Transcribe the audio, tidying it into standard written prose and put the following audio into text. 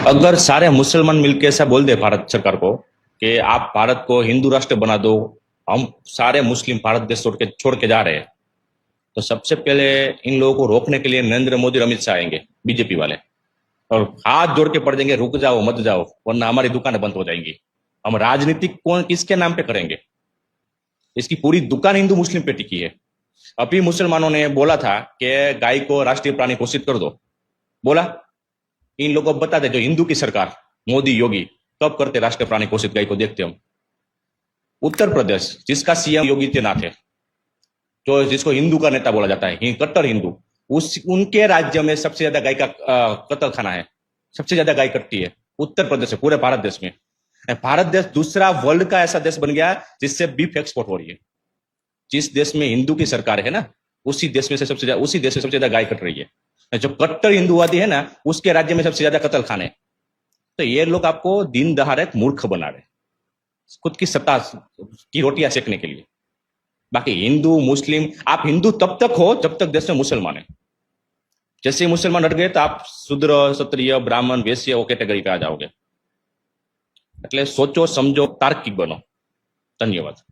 अगर सारे मुसलमान मिलकर ऐसा बोल दे भारत सरकार को कि आप भारत को हिंदू राष्ट्र बना दो, हम सारे मुस्लिम भारत देश छोड़ के जा रहे हैं, तो सबसे पहले इन लोगों को रोकने के लिए नरेंद्र मोदी और अमित शाह आएंगे, बीजेपी वाले, और हाथ जोड़ के पड़ देंगे, रुक जाओ मत जाओ वरना हमारी दुकानें बंद हो जाएंगी। हम राजनीतिक कौन किसके नाम पे करेंगे? इसकी पूरी दुकान हिंदू मुस्लिम पे टिकी है। अभी मुसलमानों ने बोला था कि गाय को राष्ट्रीय प्राणी घोषित कर दो, बोला। इन लोगों को बता दे, जो हिंदू की सरकार मोदी योगी कब करते राष्ट्रीय प्राणी घोषित, गाय को देखते हम। उत्तर प्रदेश जिसका सीएम योगी आदित्यनाथ है, जो जिसको हिंदू का नेता बोला जाता है, कट्टर हिंदू, उस उनके राज्य में सबसे ज्यादा गाय का कत्ल खाना है, सबसे ज्यादा गाय कटती है उत्तर प्रदेश में, पूरे भारत देश में। भारत देश दूसरा वर्ल्ड का ऐसा देश बन गया जिससे बीफ एक्सपोर्ट हो रही है। जिस देश में हिंदू की सरकार है ना, उसी देश में सबसे ज्यादा गाय कट रही है। जो कट्टर हिंदूवादी है ना, उसके राज्य में सबसे ज्यादा कत्ल खाने। तो ये लोग आपको दिन दहाड़े मूर्ख बना रहे, खुद की सत्ता की रोटियां सेकने के लिए। बाकी हिंदू मुस्लिम, आप हिंदू तब तक हो जब तक देश में मुसलमान है। जैसे मुसलमान हट गए तो आप शूद्र, क्षत्रिय, ब्राह्मण, वैश्य वो कैटेगरी पे आ जाओगे। એટલે सोचो समझो तार्किक बनो। धन्यवाद।